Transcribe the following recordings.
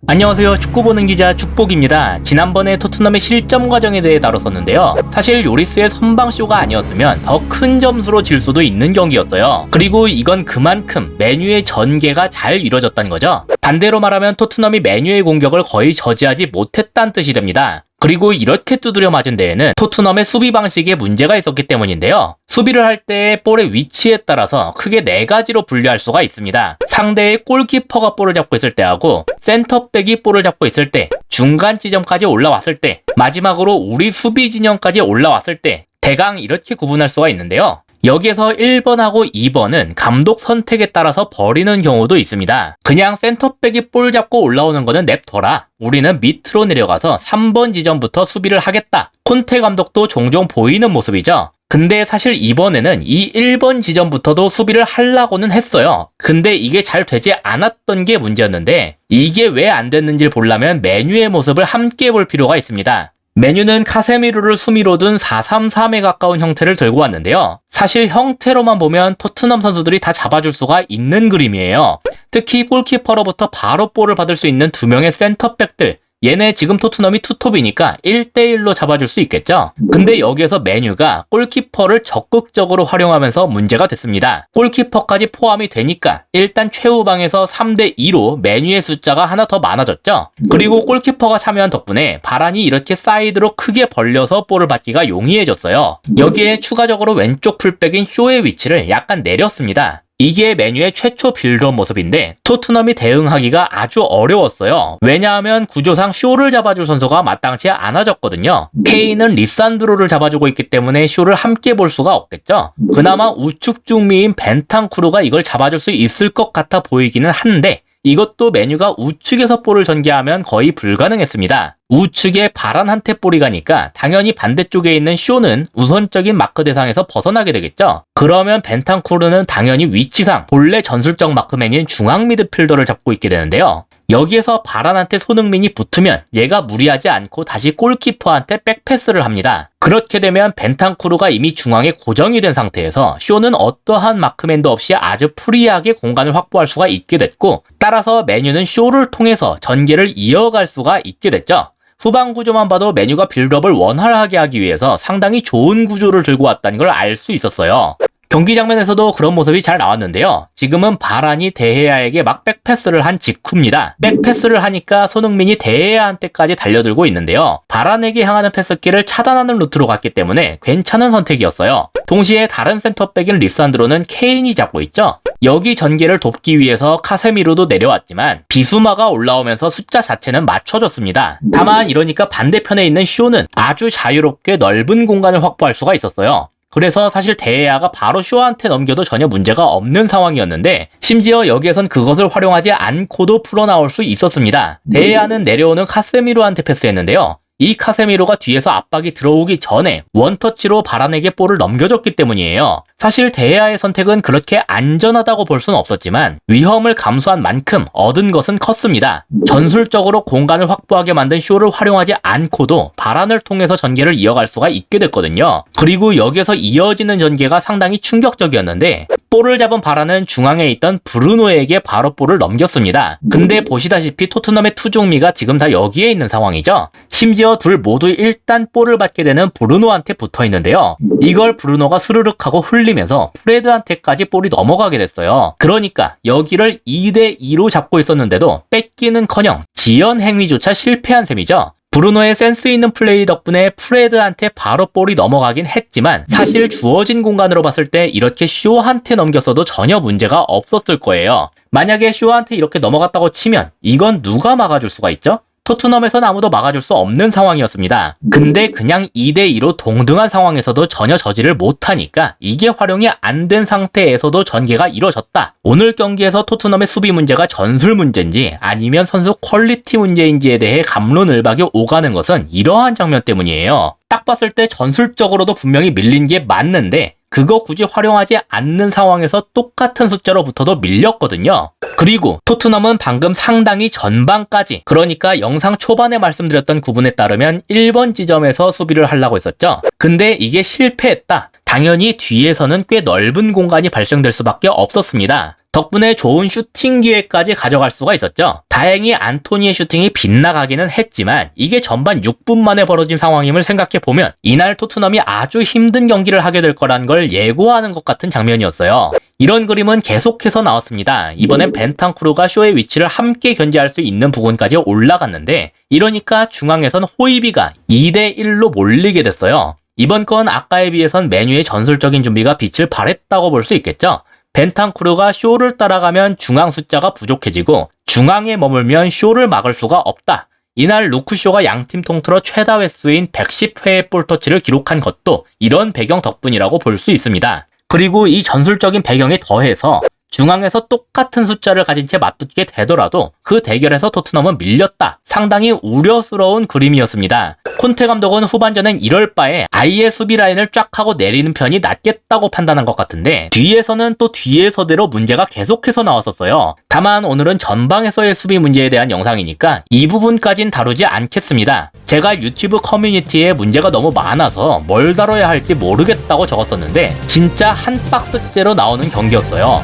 안녕하세요. 축구 보는 기자 축복입니다. 지난번에 토트넘의 실점 과정에 대해 다뤘었는데요. 사실 요리스의 선방쇼가 아니었으면 더 큰 점수로 질 수도 있는 경기였어요. 그리고 이건 그만큼 맨유의 전개가 잘 이뤄졌다는 거죠. 반대로 말하면 토트넘이 맨유의 공격을 거의 저지하지 못했다는 뜻이 됩니다. 그리고 이렇게 두드려 맞은 데에는 토트넘의 수비 방식에 문제가 있었기 때문인데요. 수비를 할 때 볼의 위치에 따라서 크게 4가지로 분류할 수가 있습니다. 상대의 골키퍼가 볼을 잡고 있을 때하고 센터백이 볼을 잡고 있을 때, 중간 지점까지 올라왔을 때, 마지막으로 우리 수비 진영까지 올라왔을 때 대강 이렇게 구분할 수가 있는데요. 여기에서 1번하고 2번은 감독 선택에 따라서 버리는 경우도 있습니다. 그냥 센터백이 볼 잡고 올라오는 거는 냅둬라. 우리는 밑으로 내려가서 3번 지점부터 수비를 하겠다. 콘테 감독도 종종 보이는 모습이죠. 근데 사실 이번에는 이 1번 지점부터도 수비를 하려고는 했어요. 근데 이게 잘 되지 않았던 게 문제였는데 이게 왜 안 됐는지를 보려면 맨유의 모습을 함께 볼 필요가 있습니다. 맨유는 카세미로를 수미로 둔 4-3-3에 가까운 형태를 들고 왔는데요. 사실 형태로만 보면 토트넘 선수들이 다 잡아줄 수가 있는 그림이에요. 특히 골키퍼로부터 바로 볼을 받을 수 있는 2명의 센터백들, 얘네 지금 토트넘이 투톱이니까 1대1로 잡아줄 수 있겠죠? 근데 여기에서 맨유가 골키퍼를 적극적으로 활용하면서 문제가 됐습니다. 골키퍼까지 포함이 되니까 일단 최후방에서 3대2로 맨유의 숫자가 하나 더 많아졌죠? 그리고 골키퍼가 참여한 덕분에 바란이 이렇게 사이드로 크게 벌려서 볼을 받기가 용이해졌어요. 여기에 추가적으로 왼쪽 풀백인 쇼의 위치를 약간 내렸습니다. 이게 맨유의 최초 빌드업 모습인데 토트넘이 대응하기가 아주 어려웠어요. 왜냐하면 구조상 쇼를 잡아줄 선수가 마땅치 않아졌거든요. 케인은 리산드로를 잡아주고 있기 때문에 쇼를 함께 볼 수가 없겠죠. 그나마 우측 중미인 벤탄쿠르가 이걸 잡아줄 수 있을 것 같아 보이기는 한데 이것도 맨유가 우측에서 볼을 전개하면 거의 불가능했습니다. 우측에 바란한테 볼이 가니까 당연히 반대쪽에 있는 쇼는 우선적인 마크 대상에서 벗어나게 되겠죠. 그러면 벤탄쿠르는 당연히 위치상 본래 전술적 마크맨인 중앙 미드필더를 잡고 있게 되는데요. 여기에서 바란한테 손흥민이 붙으면 얘가 무리하지 않고 다시 골키퍼한테 백패스를 합니다. 그렇게 되면 벤탄쿠르가 이미 중앙에 고정이 된 상태에서 쇼는 어떠한 마크맨도 없이 아주 프리하게 공간을 확보할 수가 있게 됐고 따라서 맨유는 쇼를 통해서 전개를 이어갈 수가 있게 됐죠. 후방 구조만 봐도 맨유가 빌드업을 원활하게 하기 위해서 상당히 좋은 구조를 들고 왔다는 걸 알 수 있었어요. 경기 장면에서도 그런 모습이 잘 나왔는데요. 지금은 바란이 데헤아에게 막 백패스를 한 직후입니다. 백패스를 하니까 손흥민이 데헤아한테까지 달려들고 있는데요. 바란에게 향하는 패스길을 차단하는 루트로 갔기 때문에 괜찮은 선택이었어요. 동시에 다른 센터백인 리산드로는 케인이 잡고 있죠. 여기 전개를 돕기 위해서 카세미로도 내려왔지만 비수마가 올라오면서 숫자 자체는 맞춰졌습니다. 다만 이러니까 반대편에 있는 쇼는 아주 자유롭게 넓은 공간을 확보할 수가 있었어요. 그래서 사실 데헤아가 바로 쇼한테 넘겨도 전혀 문제가 없는 상황이었는데 심지어 여기에선 그것을 활용하지 않고도 풀어나올 수 있었습니다. 데헤아는 내려오는 카세미로한테 패스했는데요. 이 카세미로가 뒤에서 압박이 들어오기 전에 원터치로 바란에게 볼을 넘겨줬기 때문이에요. 사실 데헤아의 선택은 그렇게 안전하다고 볼 수는 없었지만 위험을 감수한 만큼 얻은 것은 컸습니다. 전술적으로 공간을 확보하게 만든 쇼를 활용하지 않고도 바란을 통해서 전개를 이어갈 수가 있게 됐거든요. 그리고 여기에서 이어지는 전개가 상당히 충격적이었는데 볼을 잡은 바란은 중앙에 있던 브루노에게 바로 볼을 넘겼습니다. 근데 보시다시피 토트넘의 투중미가 지금 다 여기에 있는 상황이죠. 심지어 둘 모두 일단 볼을 받게 되는 브루노한테 붙어있는데요. 이걸 브루노가 스르륵 하고 흘리면서 프레드한테까지 볼이 넘어가게 됐어요. 그러니까 여기를 2대2로 잡고 있었는데도 뺏기는커녕 지연 행위조차 실패한 셈이죠. 브루노의 센스 있는 플레이 덕분에 프레드한테 바로 볼이 넘어가긴 했지만 사실 주어진 공간으로 봤을 때 이렇게 쇼한테 넘겼어도 전혀 문제가 없었을 거예요. 만약에 쇼한테 이렇게 넘어갔다고 치면 이건 누가 막아줄 수가 있죠? 토트넘에선 아무도 막아줄 수 없는 상황이었습니다. 근데 그냥 2대2로 동등한 상황에서도 전혀 저지를 못하니까 이게 활용이 안 된 상태에서도 전개가 이뤄졌다. 오늘 경기에서 토트넘의 수비 문제가 전술 문제인지 아니면 선수 퀄리티 문제인지에 대해 갑론을박이 오가는 것은 이러한 장면 때문이에요. 딱 봤을 때 전술적으로도 분명히 밀린 게 맞는데 그거 굳이 활용하지 않는 상황에서 똑같은 숫자로 붙어도 밀렸거든요. 그리고 토트넘은 방금 상당히 전반까지, 그러니까 영상 초반에 말씀드렸던 구분에 따르면 1번 지점에서 수비를 하려고 했었죠. 근데 이게 실패했다. 당연히 뒤에서는 꽤 넓은 공간이 발생될 수밖에 없었습니다. 덕분에 좋은 슈팅 기회까지 가져갈 수가 있었죠. 다행히 안토니의 슈팅이 빗나가기는 했지만 이게 전반 6분 만에 벌어진 상황임을 생각해보면 이날 토트넘이 아주 힘든 경기를 하게 될 거란 걸 예고하는 것 같은 장면이었어요. 이런 그림은 계속해서 나왔습니다. 이번엔 벤탄쿠르가 쇼의 위치를 함께 견제할 수 있는 부분까지 올라갔는데 이러니까 중앙에선 호이비가 2대1로 몰리게 됐어요. 이번 건 아까에 비해선 메뉴의 전술적인 준비가 빛을 발했다고 볼 수 있겠죠. 벤탄쿠르가 쇼를 따라가면 중앙 숫자가 부족해지고 중앙에 머물면 쇼를 막을 수가 없다. 이날 루크쇼가 양팀 통틀어 최다 횟수인 110회의 볼터치를 기록한 것도 이런 배경 덕분이라고 볼 수 있습니다. 그리고 이 전술적인 배경에 더해서 중앙에서 똑같은 숫자를 가진 채 맞붙게 되더라도 그 대결에서 토트넘은 밀렸다. 상당히 우려스러운 그림이었습니다. 콘테 감독은 후반전엔 이럴 바에 아예 수비 라인을 쫙 하고 내리는 편이 낫겠다고 판단한 것 같은데 뒤에서는 또 뒤에서대로 문제가 계속해서 나왔었어요. 다만 오늘은 전방에서의 수비 문제에 대한 영상이니까 이 부분까진 다루지 않겠습니다. 제가 유튜브 커뮤니티에 문제가 너무 많아서 뭘 다뤄야 할지 모르겠다고 적었었는데 진짜 한 박스째로 나오는 경기였어요.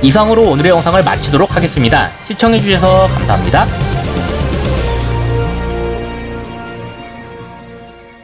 이상으로 오늘의 영상을 마치도록 하겠습니다. 시청해주셔서 감사합니다.